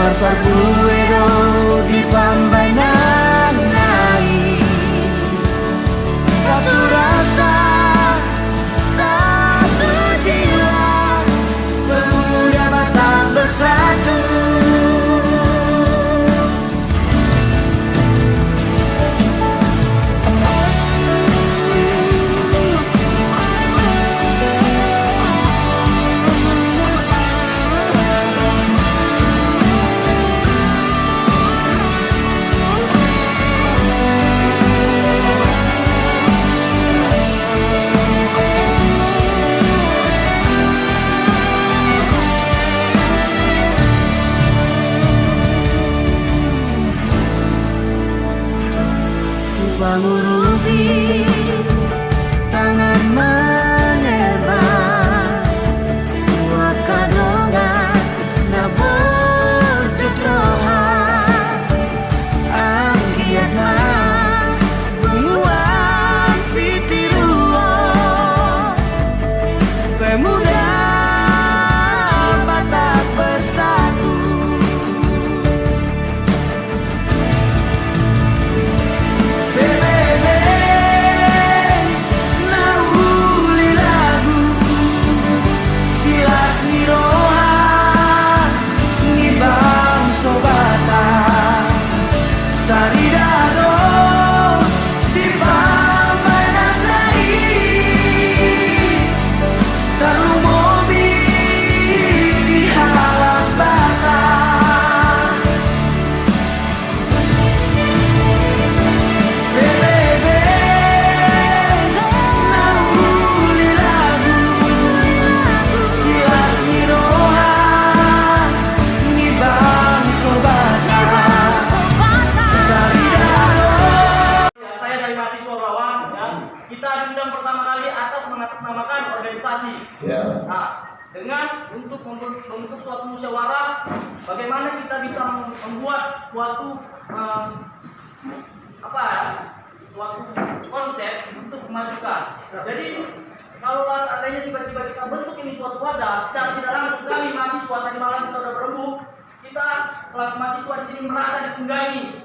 Marparbuero di pambanan naik, satu rasa, satu jiwa, pemuda Batak bersatu. Menguruti tangan menerbang, dua kadongan nabur cekrohan, anggiat mah bunguan siti ruang, pemuda Batak bersatu. Kita diundang pertama kali atas mengatasnamakan organisasi. Nah, dengan untuk membentuk suatu musyawarah, bagaimana kita bisa membuat suatu suatu konsep untuk memajukan. Jadi kalau seandainya tiba-tiba kita bentuk ini suatu wadah, secara tidak langsung kami mahasiswa tadi malam kita sudah berembuk, kita kelas mahasiswa di sini merasa ditunggangi.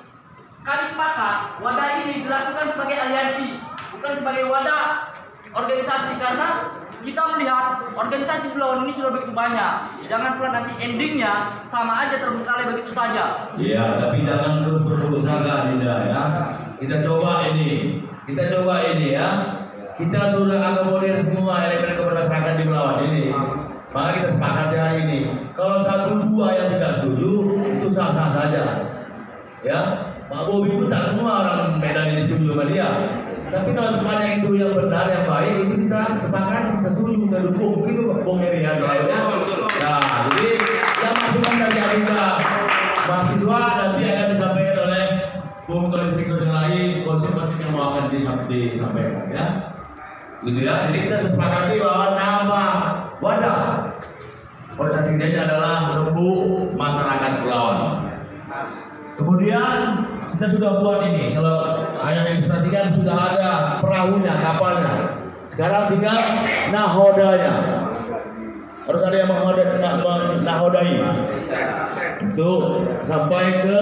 Kami sepakat wadah ini dilakukan sebagai aliansi, bukan sebagai wadah organisasi, karena kita melihat organisasi Pulau ini sudah begitu banyak. Jangan pula nanti endingnya sama aja terbengkalai begitu saja. Iya, tapi jangan terus berputus asa, Dinda ya. Kita coba ini ya. Kita sudah akomodir semua elemen kebermasyarakat di Belawan ini. Maka kita sepakat hari ini. Kalau satu dua yang tidak setuju itu sah-sah saja. Ya, Pak Bobi itu tak semua orang Medan ini setuju sama dia. Tapi kalau semuanya itu yang benar, yang baik, itu kita sepakat, kita setuju, kita dukung. Begitu Bung Heri ya. Nah, jadi yang masukan dari Aduga mahasiswa nanti akan disampaikan oleh Bung Tolifik yang lain, konsep-konsep yang mau akan disampaikan ya. Gitu ya. Jadi kita sepakati bahwa nama wadah organisasi kita ini adalah Rembu Masyarakat Pulauan. Kemudian kita sudah buat ini, kalau yang ilustrasikan sudah ada perahunya, kapalnya. Sekarang tinggal nahodanya. Harus ada yang nahodai untuk sampai ke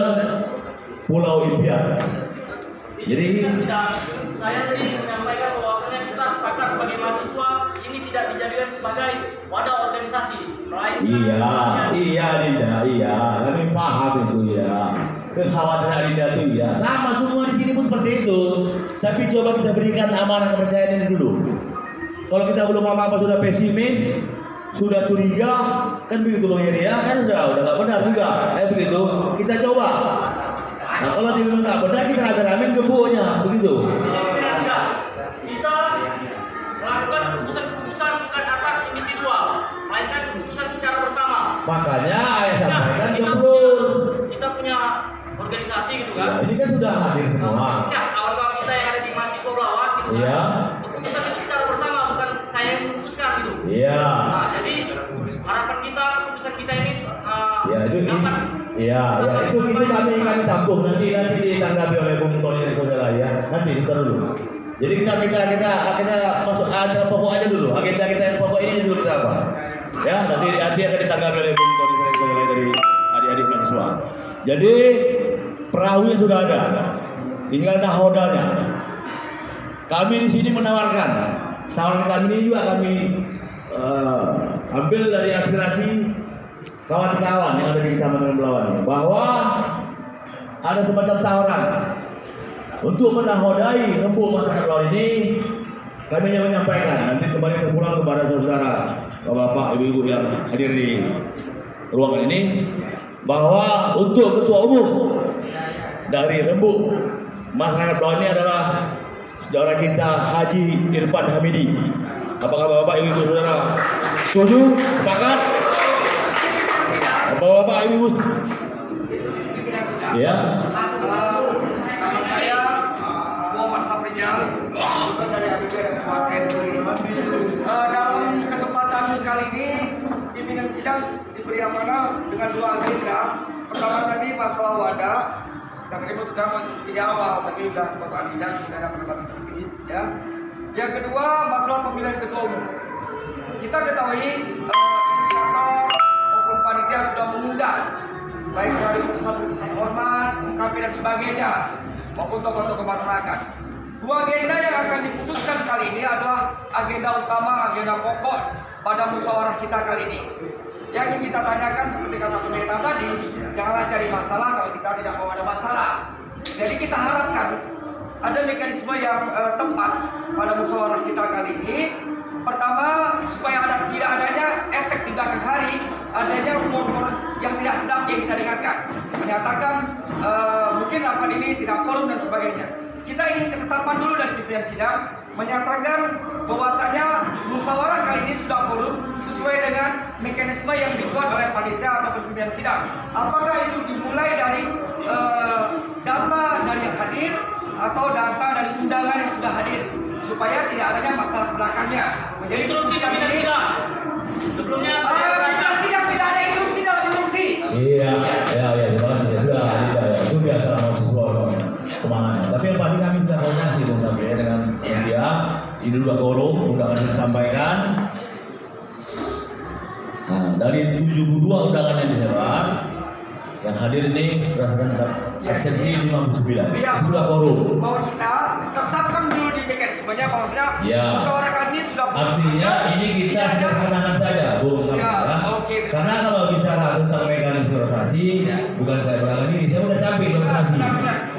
Pulau Impian. Jadi saya tadi menyampaikan bahwasanya kita sepakat sebagai mahasiswa ini tidak dijadikan sebagai wadah organisasi, melainkan iya Dinda, iya, kami paham itu ya. Kekhawatiran Dinda itu ya, sama semua di sini pun seperti itu. Tapi coba kita berikan amanah kepercayaan ini dulu. Kalau kita belum apa-apa sudah pesimis, sudah curiga kan begitu Bang Heri ya, kan udah nggak benar juga kayak begitu. Kita coba. Nah kalau dia nggak benar kita rame-rame gemboknya begitu. Kita melakukan keputusan bukan atas individual, melainkan keputusan secara bersama. Makanya ayah sampaikan gembur. Kita punya organisasi gitu kan. Ya, ini kan sudah hadir semua. Kawan-kawan kita yang ada di mahasiswa Belawan gitu kan. Iya. Keputusan itu secara bersama, bukan saya yang memutuskan gitu. Iya. Nah, jadi harapan kita keputusan kita ini Ya itu dapat. ya itu kami tampung nanti ditanggapi oleh Bung Tony dan saudara ya. Nanti kita dulu. Jadi kita masuk acara pokok aja dulu. Agenda kita yang pokok ini dulu kita apa? Ya, nanti akan ditanggapi oleh Bung Tony dan saudara dari adik-adik mahasiswa. Jadi perahunya sudah ada. Tinggal nahodanya. Kami di sini menawarkan. Tawaran kami ini juga kami ambil dari aspirasi kawan-kawan yang ada di Kecamatan Belawan bahwa ada semacam tawaran untuk menahodai rembuk masyarakat Belawan ini. Kami hanya menyampaikan nanti kembali terpulang kepada saudara bapak ibu-ibu yang hadir di ruangan ini bahwa untuk ketua umum dari rembuk masyarakat Belawan ini adalah saudara kita Haji Irfan Hamidi. Apakah bapak ibu saudara setuju? Sepakat? Bapak ibu ya. Nama saya Muhammad Safrijal dari dalam kesempatan kali ini pimpinan sidang diberi amanah dengan dua agenda. Pertama tadi masalah wadah, kita terima sudah konstruksi di awal, tapi sudah fotoan bidang sudah ada pendapat sedikit ya. Yang kedua masalah pemilihan ketua umum. Kita ketahui inisiator maupun panitia sudah mengundang baik dari putusan ormas, UKP dan sebagainya maupun tokoh-tokoh masyarakat. Dua agenda yang akan diputuskan kali ini adalah agenda utama, agenda pokok pada musyawarah kita kali ini. Yang ingin kita tanyakan seperti kata pendeta tadi, janganlah cari masalah kalau kita tidak mau ada masalah. Jadi kita harapkan ada mekanisme yang tepat pada musyawarah kita kali ini. Pertama, supaya tidak adanya efek di belakang hari, adanya rumor-rumor yang tidak sedap yang kita dengarkan, menyatakan mungkin rapat ini tidak korum dan sebagainya. Kita ingin ketetapan dulu dari pimpinan sidang, menyatakan bahwasanya musyawarah kali ini sudah korum sesuai dengan mekanisme yang dibuat oleh panitia atau pimpinan sidang. Apakah itu dimulai dari data dari yang hadir atau data dari undangan yang sudah hadir, supaya tidak adanya masalah belakangnya. Menjadi Instruksi pimpinan sidang. Sebelumnya pimpinan sidang tidak ada instruksi dalam instruksi. Iya, terima kasih. Itu biasa mahasiswa semangatnya. Tapi yang pasti kami sudah koordinasi Bung Sabri dengan dia. Ini dua korum, undangan disampaikan. Nah, dari 72 undangan yang disebar, yang hadir ini berdasarkan absensi 59. Iya. Itu sudah korum. Bahwa kita tetapkan dulu di mekanismenya bahwasanya Ya. musyawarah kali ini sudah Artinya ini kita sederhanakan saja, Bung Sabri. Ya, Ya. oke. Karena kalau bicara tentang mekanisme organisasi, bukan saya belakangan ini, saya udah capek di organisasi.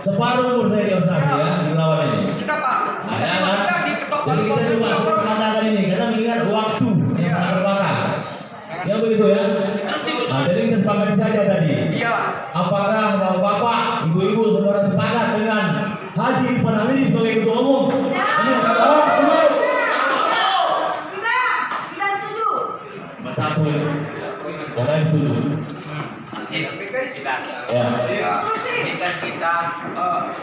Separuh umur saya di organisasi ya, di Belawan ini. kita Pak. Nah, ya kan? Kita di ketua Jadi kita coba sederhanakan ini, karena mengingat waktu yang sangat terbatas. Ya begitu ya. Nah, jadi kita sepakati saja tadi. Iya. Apakah bapak-bapak, ibu-ibu, saudara sepakat dengan Haji Irfan Hamidi sebagai ketua umum? Ini Tidak setuju. satu, pokoknya setuju. Ya. Ini kan kita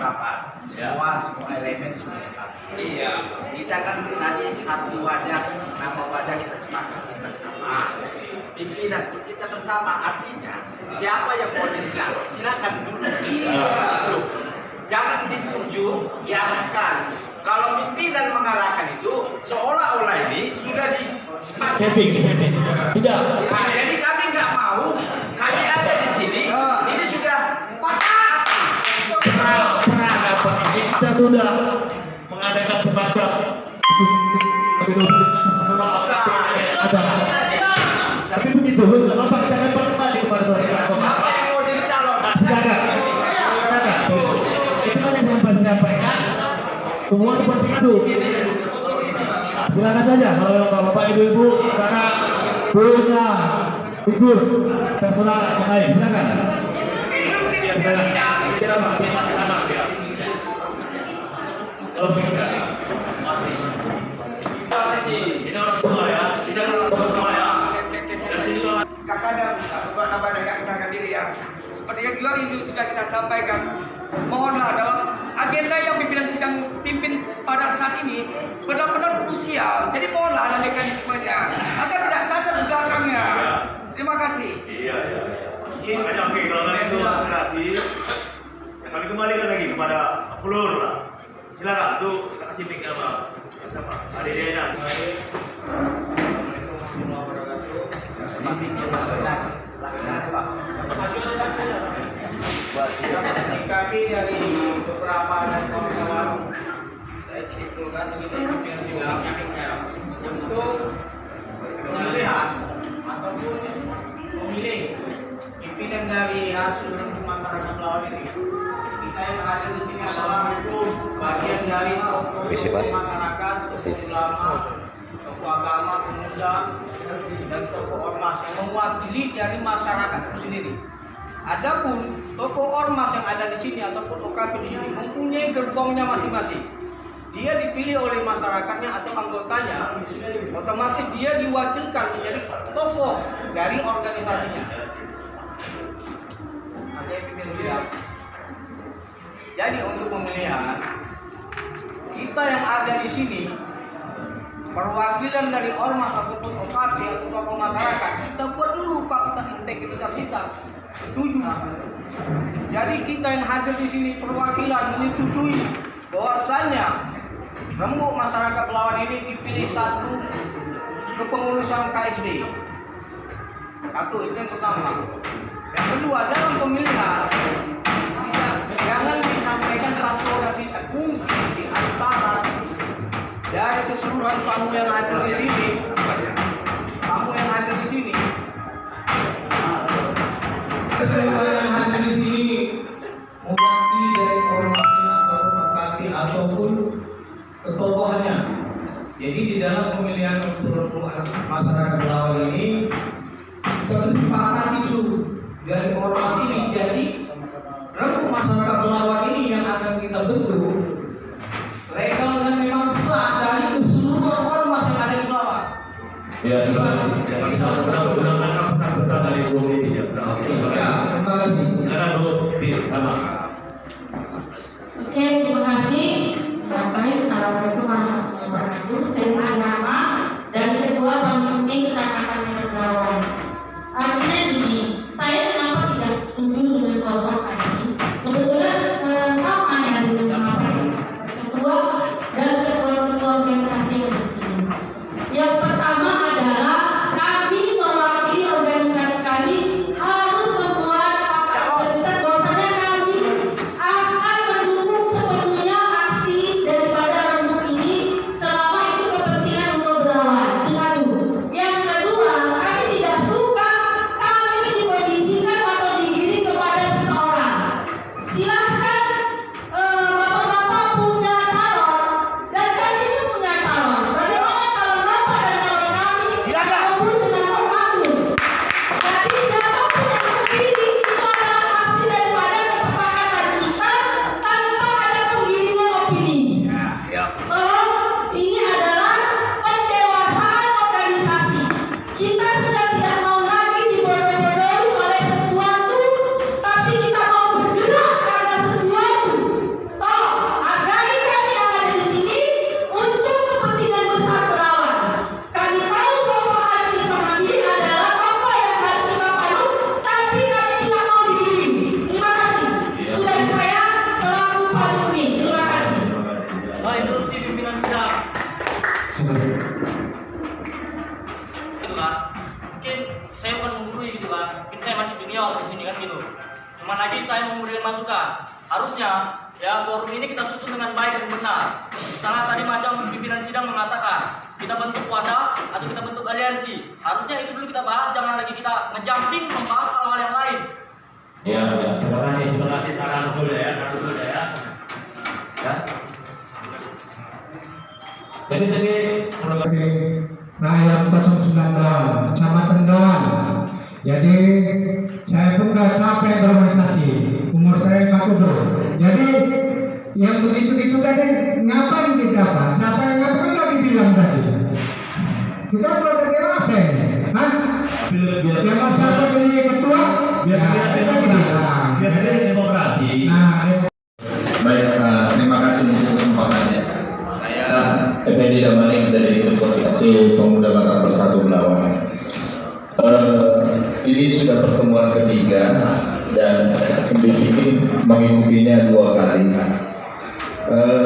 rapat semua elemen sudah rapat. Iya. Kita kan tadi satu wadah, nama wadah kita sepakati bersama. Pimpinan pun kita bersama, artinya siapa yang mau dirikan silakan dulu. Iya. Jangan ditunjuk, diarahkan. Kalau pimpinan mengarahkan itu seolah-olah ini sudah disepakati. Setting. Tidak. Nah, jadi kami nggak mau, kami ada di sini, ini sudah sepakat. Pernah dapat kita sudah mengadakan semacam ada. Tapi begitu, nggak apa-apa kita lempar kembali kepada saudara. Siapa yang mau jadi calon? Silakan. Itu kan yang saya sampaikan. Semua seperti itu. Silakan saja kalau bapak ibu-ibu karena punya figur personal yang lain, silakan. Ini orang tua ya, ini orang tua ya. Kakak dan beberapa negara kenalkan diri ya. Seperti yang juga itu sudah kita sampaikan. Mohonlah dalam agenda yang pimpinan sidang pimpin pada saat ini benar-benar krusial. Jadi mohonlah ada mekanismenya agar tidak cacat di belakangnya. Terima kasih. Iya. Makanya oke, kalau kalian itu aspirasi, ya kami kembalikan lagi kepada Flor lah. Silakan, itu kita kasih mic sama siapa? Adik-adiknya. Kami dari beberapa dan kawan-kawan saya simpulkan untuk pemilihan ataupun memilih pimpinan dari hasil masyarakat lawan ini. Kita yang ada di sini adalah bagian dari tokoh masyarakat, tokoh ulama, tokoh agama, pemuda, dan tokoh ormas yang mewakili dari masyarakat itu sendiri. Adapun tokoh ormas yang ada di sini ataupun OKP di sini mempunyai gerbongnya masing-masing. Dia dipilih oleh masyarakatnya atau anggotanya, otomatis dia diwakilkan menjadi tokoh dari organisasinya. Jadi untuk pemilihan kita yang ada di sini perwakilan dari ormas ataupun OKP atau tokoh masyarakat kita buat dulu fakta integritas kita. Setuju. Jadi kita yang hadir di sini perwakilan menyetujui bahwasannya rembuk masyarakat Belawan ini dipilih satu kepengurusan KSD. Satu itu yang pertama. Yang kedua dalam pemilihan jangan disampaikan satu organisasi mungkin di antara dari keseluruhan tamu yang hadir di sini. Keseluruhan yang hadir di sini mewakili dari ormasnya ataupun ketokohannya. Jadi di dalam pemilihan untuk masyarakat Belawan ini kita sepakati dulu dari ormas ini. Jadi rembuk masyarakat Belawan ini yang akan kita bentuk legal dan memang sah dari keseluruhan ormas yang ada di Belawan. Ya, bisa benar-benar besar dari Bu ini ya. Terima kasih. Silakan Bu, sama. Oke, terima kasih. Baik, assalamualaikum warahmatullahi wabarakatuh. Saya Sri Nama dari Ketua Pemimpin Kecamatan Medan Belawan. Artinya gini, saya kenapa tidak setuju dengan sosok tadi? Sebetulnya sama ya dengan apa ketua dan ketua organisasi yang di sini. Yang pertama adalah kami mewakili organisasi kami harus membuat fakta integritas bahwasanya kami akan mendukung sepenuhnya aksi daripada rembuk ini selama itu kepentingan untuk Belawan. Itu satu. Yang kedua, kami tidak suka kami dikondisikan atau digiring kepada seseorang. Silahkan bapak-bapak punya calon dan kami pun punya calon. Bagaimana calon bapak dan calon kami walaupun dengan pemalu. Tapi siapapun yang terpilih itu adalah hasil daripada kesepakatan kita tanpa ada penggiringan opini. Tolong, ini adalah pendewasaan organisasi. Kita sudah tidak mau lagi dibodoh-bodohi oleh sesuatu, tapi kita mau bergerak karena sesuatu. Tolong, hargai kami yang ada di sini untuk kepentingan besar Belawan. Kami tahu sosok Haji Pengambil adalah apa yang harus kita panut, tapi kami tidak mau digiring. Terima kasih. Itu dari saya selaku Pak Murni. Terima kasih. Baik, interupsi pimpinan sidang. Gitu kan, mungkin saya bukan menggurui gitu kan, mungkin saya masih junior di sini kan gitu. Cuman lagi saya memberikan masukan. Harusnya ya forum ini kita susun dengan baik dan benar. Misalnya tadi macam pimpinan sidang mengatakan kita bentuk wadah atau kita bentuk aliansi. Harusnya itu dulu kita bahas, jangan lagi kita ngejumping membahas hal-hal yang lain. Ya, terima kasih saran dulu ya, Ya. Jadi rakyat 019 Kecamatan Gawan. Jadi saya pun udah capek berorganisasi, umur saya 40. Jadi yang begitu-gitu tadi ngapain kita Pak? Siapa yang ngapain lagi bilang tadi? Kita belum ada dewasa ini. Hah? Yang siapa jadi ketua? Biar demokrasi. Nah, Baik, terima kasih untuk kesempatannya. Saya Effendi Damanik dari Ketua PAC Pemuda Batak Bersatu Belawan. Ini sudah pertemuan ketiga dan ini mengikutinya 2 kali.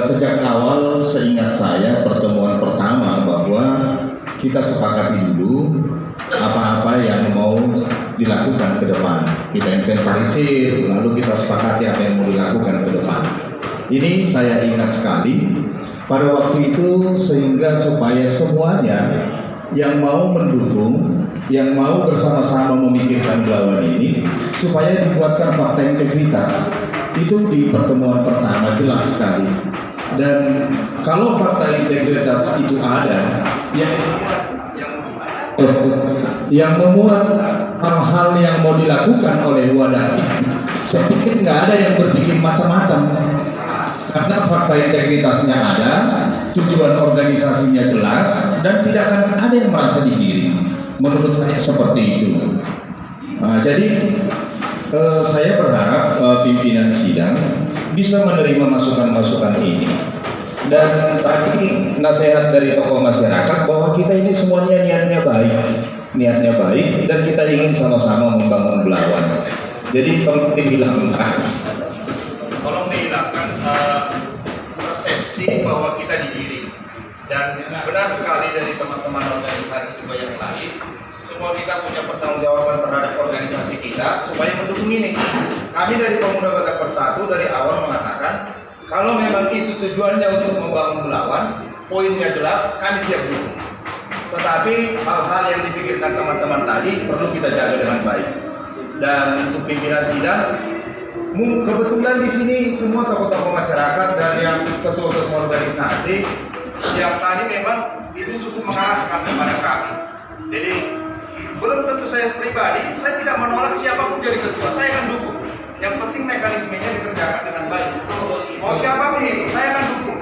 Sejak awal seingat saya pertemuan pertama bahwa kita sepakati dulu apa-apa yang mau dilakukan ke depan. Kita inventarisir, lalu kita sepakati apa yang mau dilakukan ke depan. Ini saya ingat sekali pada waktu itu, sehingga supaya semuanya yang mau mendukung, yang mau bersama-sama memikirkan Belawan ini, supaya dibuatkan fakta integritas. Itu di pertemuan pertama jelas sekali. Dan kalau fakta integritas itu ada, yang memuat hal-hal yang mau dilakukan oleh wadah ini, saya pikir nggak ada yang berpikir macam-macam. Karena fakta integritasnya ada, tujuan organisasinya jelas, dan tidak akan ada yang merasa digiring. Menurut saya seperti itu. Jadi saya berharap pimpinan sidang bisa menerima masukan-masukan ini. Dan tadi nasihat dari tokoh masyarakat bahwa kita ini semuanya niatnya baik, dan kita ingin sama-sama membangun Belawan. Jadi tolong dihilangkan persepsi bahwa kita digiring. Dan benar sekali dari teman-teman organisasi juga yang lain, semua kita punya pertanggungjawaban terhadap organisasi kita supaya mendukung ini. Kami dari Pemuda Batak Bersatu dari awal mengatakan kalau memang itu tujuannya untuk membangun Belawan, poinnya jelas, kami siap dukung. Tetapi hal-hal yang dipikirkan teman-teman tadi perlu kita jaga dengan baik. Dan untuk pimpinan sidang, kebetulan di sini semua tokoh-tokoh masyarakat dan yang ketua-ketua organisasi yang tadi memang itu cukup mengarahkan kepada kami. Jadi belum tentu saya pribadi, saya tidak menolak siapapun jadi ketua, saya akan dukung. Yang penting mekanismenya dikerjakan dengan baik. Mau siapapun itu, saya akan dukung.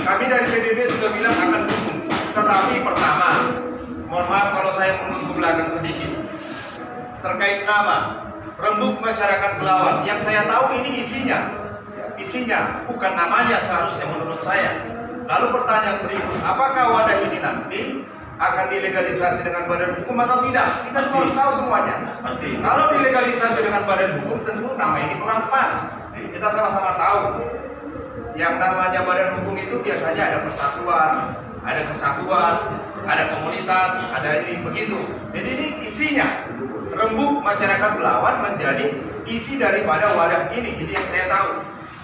Kami dari PBB sudah bilang akan dukung. Tetapi pertama, mohon maaf kalau saya menunggu belakang sedikit. Terkait nama, Rembuk Masyarakat Belawan, yang saya tahu ini isinya bukan namanya seharusnya menurut saya. Lalu pertanyaan berikut, apakah wadah ini nanti akan dilegalisasi dengan badan hukum atau tidak? Kita harus tahu semuanya. Pasti. Kalau dilegalisasi dengan badan hukum, tentu nama ini kurang pas. Kita sama-sama tahu. Yang namanya badan hukum itu biasanya ada persatuan, ada kesatuan, ada komunitas, ada ini begitu. Jadi ini isinya. Rembuk Masyarakat Belawan menjadi isi daripada wadah ini. Jadi yang saya tahu.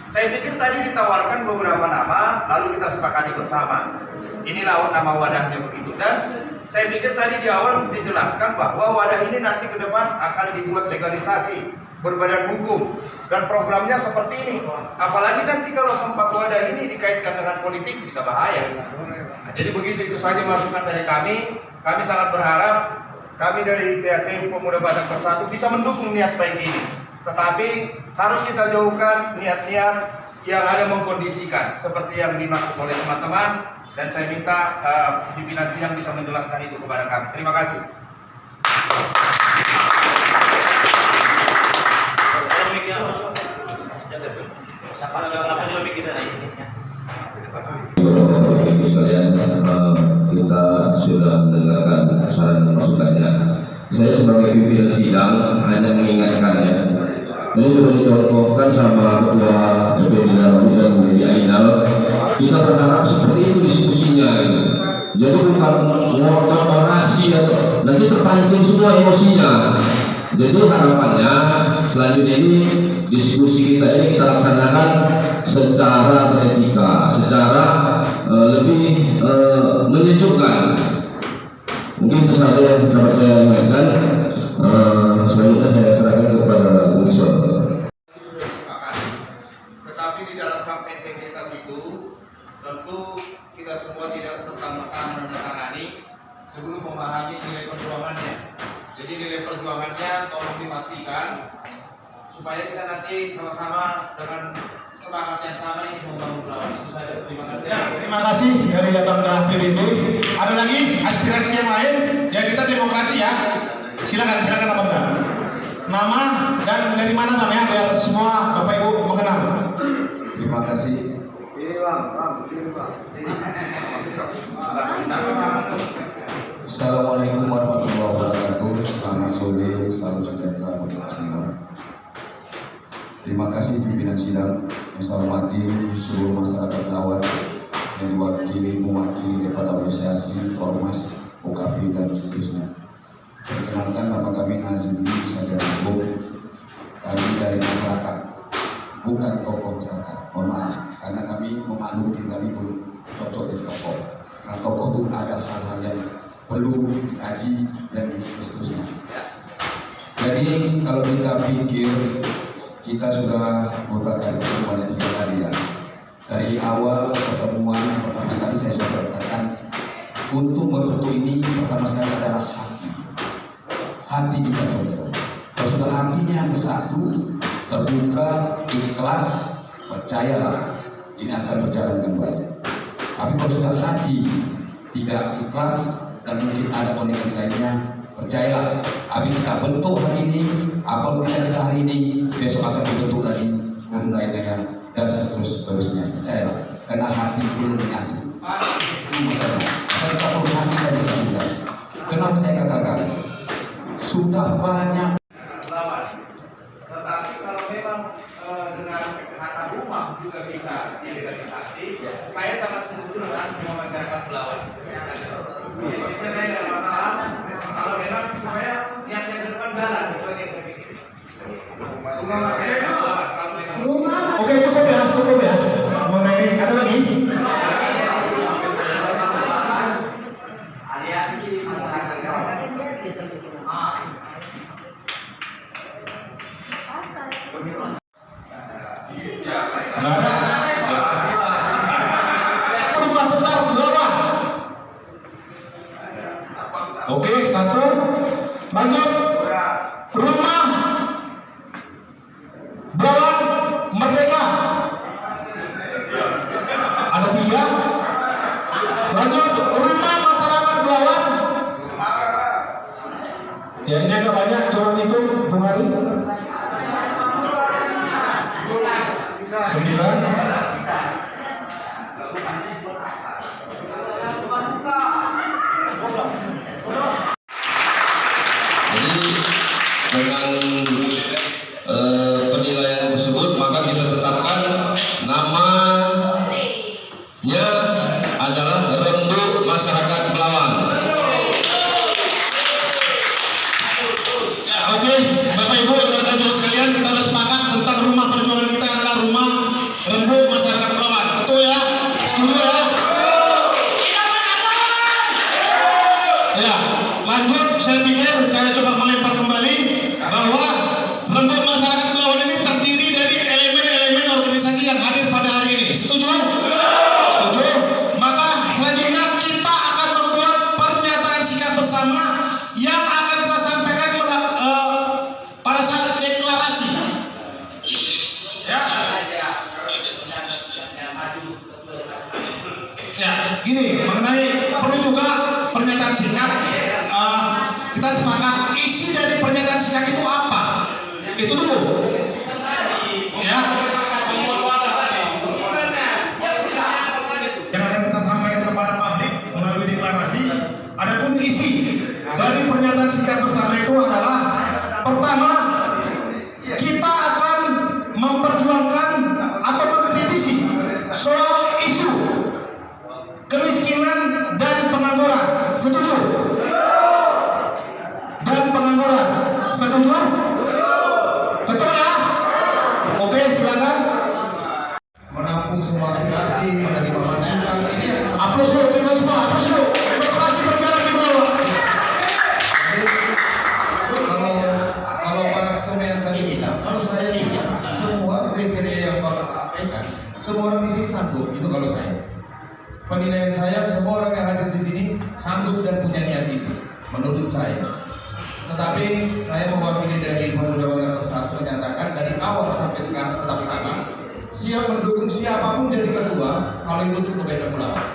Saya pikir tadi ditawarkan beberapa nama, lalu kita sepakati bersama. Inilah nama wadahnya begitu. Dan saya pikir tadi di awal dijelaskan bahwa wadah ini nanti ke depan akan dibuat legalisasi berbadan hukum. Dan programnya seperti ini. Apalagi nanti kalau sempat wadah ini dikaitkan dengan politik bisa bahaya. Nah, jadi begitu, itu saja masukan dari kami. Kami sangat berharap kami dari PAC Pemuda Batak Bersatu bisa mendukung niat baik ini. Tetapi harus kita jauhkan niat-niat yang ada mengkondisikan seperti yang dimaksud oleh teman-teman, dan saya minta pimpinan sidang bisa menjelaskan itu kepada kami. Terima kasih. Ibu sekalian, kita sudah mendengarkan saran dan masukannya. Saya sebagai pimpinan sidang hanya mengingatkannya. Ini sudah dicontohkan sama ketua DPD Dalam dan Budi Ainal. Kita berharap seperti itu diskusinya. Jadi bukan orasi atau nanti terpancing semua emosinya. Jadi harapannya selanjutnya ini diskusi kita ini kita laksanakan secara etika, secara lebih menyejukkan. Mungkin itu saja yang dapat saya ingatkan. Selanjutnya saya serahkan kepada Bu Risol. Tetapi di dalam hak integritas itu tentu kita semua tidak serta-merta menandatangani sekalian tolong dipastikan supaya kita nanti sama-sama dengan semangat yang sama ini membangun Belawan. Itu saja, terima kasih. Ya, terima kasih dari Bang Dafir itu. Ada lagi aspirasi yang lain? Ya kita demokrasi ya. Silakan Abang Dan. Nama dan dari mana Bang ya biar semua Bapak Ibu mengenal. Terima kasih. Assalamualaikum warahmatullahi wabarakatuh. Selamat sore, salam sejahtera untuk semua. Terima kasih pimpinan sidang yang saya hormati seluruh masyarakat Belawan yang mewakili daripada organisasi, ormas, OKP dan seterusnya. Perkenalkan nama kami Nazim Sadar, kami dari masyarakat, bukan tokoh masyarakat. Mohon maaf, karena kami memaklumi kami belum cocok jadi tokoh. Karena tokoh itu ada hal-hal yang perlu dikaji dan seterusnya. Jadi kalau kita pikir kita sudah beberapa kali pertemuan yang 3 kali ya. Dari awal pertemuan pertama kali saya sudah katakan untuk membentuk ini pertama sekali adalah hati kita saudara. Kalau sudah hatinya bersatu, terbuka, ikhlas, percayalah ini akan berjalan dengan baik. Tapi kalau sudah hati tidak ikhlas dan mungkin ada kondisi lainnya, percayalah, habis kita bentuk hari ini, apa yang kita hari ini, besok akan dibentuk lagi, lainnya dan seterusnya. Percayalah, karena hati belum menyatu. Kita perlu hati yang bisa juga. Kenapa saya katakan? Sudah banyak. Tetapi kalau memang dengan kata rumah juga bisa dilegalisasi, saya sangat setuju dengan semua masyarakat Belawan. Jadi saya tidak masalah kalau memang supaya yang ke depan jalan, itu yang saya pikir. Rumah masyarakat Belawan. Oke, cukup ya. Mengenai ada lagi? Aliansi masyarakat Belawan. Nggak ada? Ya pastilah. Rumah besar Belawan. Oke, 1. Lanjut. Rumah Belawan Merdeka. Ada 3. Lanjut. Rumah masyarakat Belawan. Ya ini agak banyak, coba hitung Bung Hari. 9. Jadi dengan penilaian tersebut maka kita tetapkan namanya adalah Rembuk Masyarakat Belawan. Ya, oke, Bapak Ibu rekan-rekan sekalian, kita sudah sepakat tentang rumah perjuangan kita adalah rumah Rembuk Masyarakat Belawan. Betul ya? Setuju ya? Ya, lanjut. Saya pikir saya coba melempar kembali bahwa Rembuk Masyarakat Belawan ini terdiri dari elemen-elemen organisasi yang hadir pada hari ini. Setuju? Setuju? Maka selanjutnya kita akan membuat pernyataan sikap bersama yang akan kita sampaikan pada saat deklarasi. Ya. Ya, gini mengenai perlu juga pernyataan sikap. Kita sepakat isi dari pernyataan sikap itu apa? Itu dulu. Ya. Yang akan kita sampaikan kepada publik melalui deklarasi. Adapun isi dari pernyataan sikap bersama itu adalah pertama, kita akan memperjuangkan atau mengkritisi soal isu kemiskinan dan pengangguran. Setuju? Dan pengangguran. Setuju? Betul ya? Oke, silakan. Menampung semua aspirasi, menerima masukan. Ini yang Aplaus dulu, terima semua. Aplaus dulu. Demokrasi berjalan di bawah. kalau Pak Stone yang tadi bilang, kalau saya bilang semua kriteria yang Bapak sampaikan, semua orang di sini sanggup. Itu kalau saya. Penilaian saya, semua orang yang hadir di sini sanggup dan punya niat itu. Menurut saya. Tetapi saya mewakili dari Pemuda Wadah Persatu menyatakan dari awal sampai sekarang tetap sama, siap mendukung siapapun jadi ketua kalau itu untuk kebaikan melawan.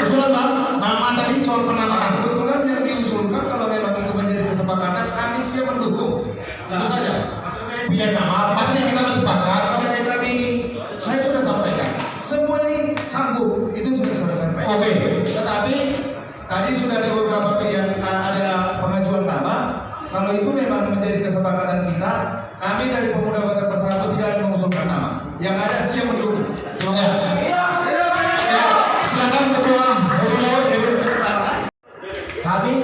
Usulan Bang, nama tadi soal penamaan. Kebetulan yang diusulkan kalau memang itu menjadi kesepakatan, kami siap mendukung. Itu saja. Biar nama pasti kita bersepakat. Pada kami ini, saya sudah sampaikan. Semua ini sanggup, itu sudah sampaikan. Oke. Tetapi tadi sudah ada beberapa pilihan, ada pengajuan nama. Kalau itu memang menjadi kesepakatan kita, kami dari Pemuda Wadah Persatu tidak ada mengusulkan nama. Yang ada siap mendukung. Terima kasih. Silakan Ketua Kami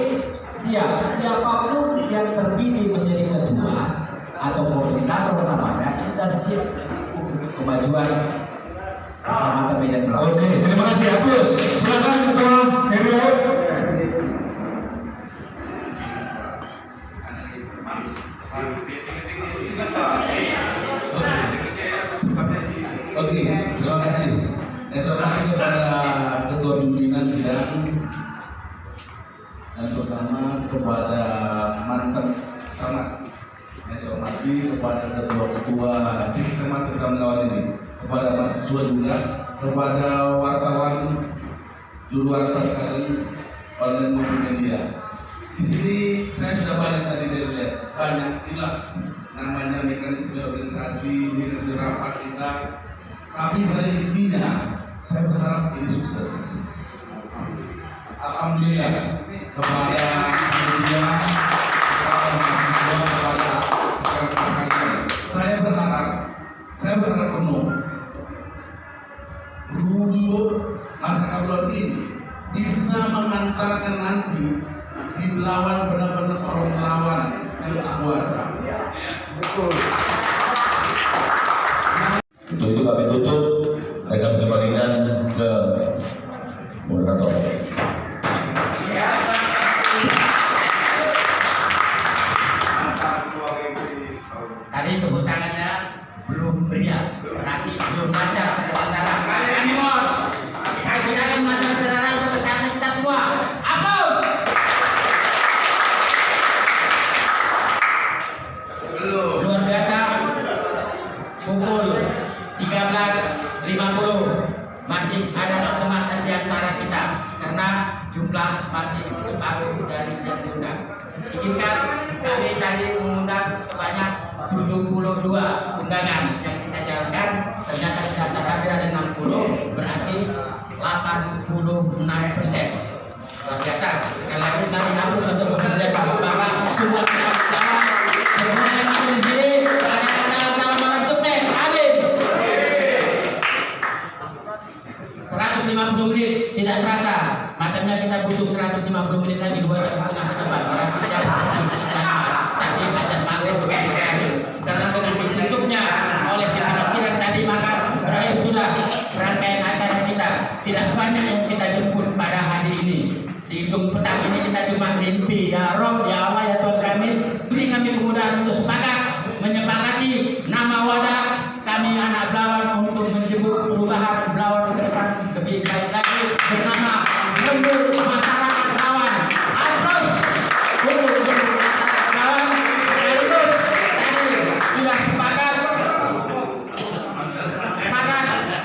siapapun yang terpilih menjadi ketua atau koordinator namanya, kita siap kemajuan Kecamatan Medan Belawan. Oke, terima kasih Agus. Silakan Ketua RW. Oke, terima kasih. Saya hormati kepada Ketua Pimpinan Sidang dan terutama kepada mantan camat. Saya hormati kepada ketua-ketua di Kecamatan Belawan ini, kepada mahasiswa juga, kepada wartawan di luar atas sekalian online maupun media. Di sini saya sudah banyak tadi lihat banyak ilah namanya mekanisme organisasi, mekanisme rapat kita. Tapi pada intinya saya berharap ini sukses. Alhamdulillah kepada media, kepada mahasiswa, kepada rekan-rekan sekalian. Saya berharap penuh rumput masyarakat Belawan ini bisa mengantarkan nanti di Belawan benar-benar orang Belawan yang berkuasa. Betul. Untuk itu kami tutup rekap pertandingan ke moderator. Tadi tepuk tangannya belum meriah, berarti belum lancar saudara. Kami mohon, kita akan mengajak saudara untuk bersama kita semua. Aplaus. Luar biasa. Pukul 13.50 masih ada kecemasan di antara kita karena jumlah masih separuh dari yang diundang. Izinkan kami tadi mengundang sebanyak 72 undangan yang kita jalankan, ternyata di daftar hadir ada 60, berarti 86%. Luar biasa. Sekali lagi kami hapus untuk kemudian bapak-bapak semua bersama-sama, semua yang ada di sini ada salam sukses. Amin. 150 menit tidak terasa, macamnya kita butuh 150 menit lagi 2 jam setengah ke depan. Tapi azan maghrib bukan berakhir, karena dengan ditutupnya oleh pimpinan sidang tadi maka berakhir sudah rangkaian acara kita. Tidak banyak yang kita jemput pada hari ini. Di hidung petang ini kita cuma mimpi, ya Rob, ya Allah, ya Tuhan kami, beri kami kemudahan untuk sepakat menyepakati nama wadah kami anak Belawan untuk menjemput perubahan Belawan ke depan lebih baik lagi bernama Lembur Masyarakat Belawan. Aplaus untuk masyarakat Belawan. Sekaligus tadi sudah sepakat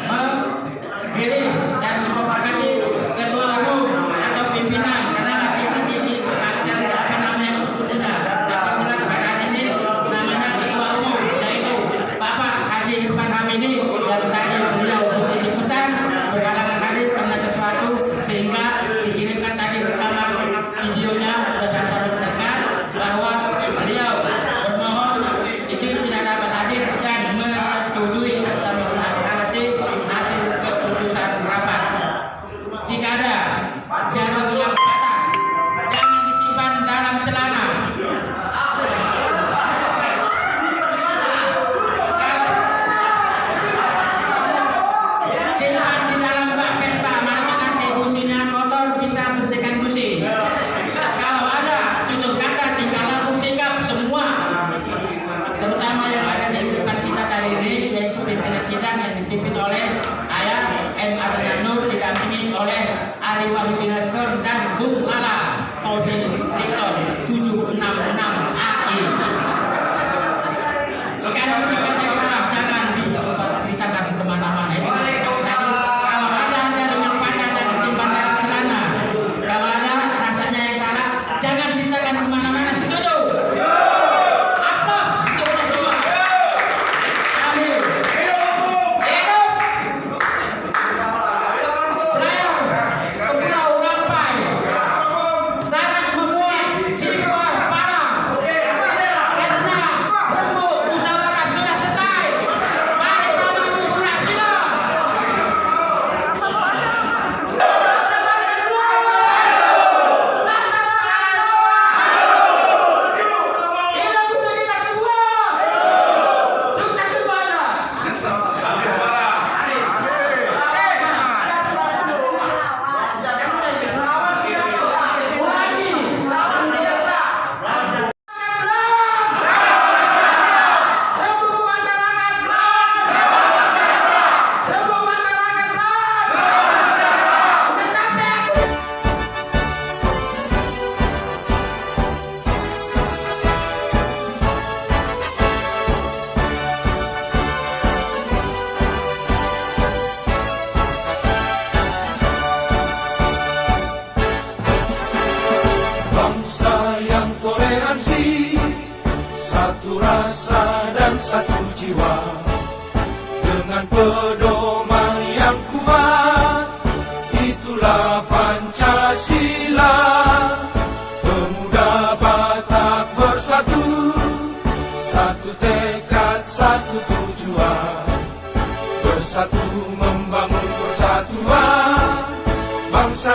memilih dan memperpakati ketua umum atau pimpinan, karena masih nanti disepakati tidak akan nama yang sesungguhnya. Tapi jelas pada hari ini namanya ketua umum, yaitu Bapak Haji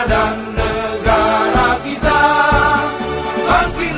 dan negara kita. Bangkit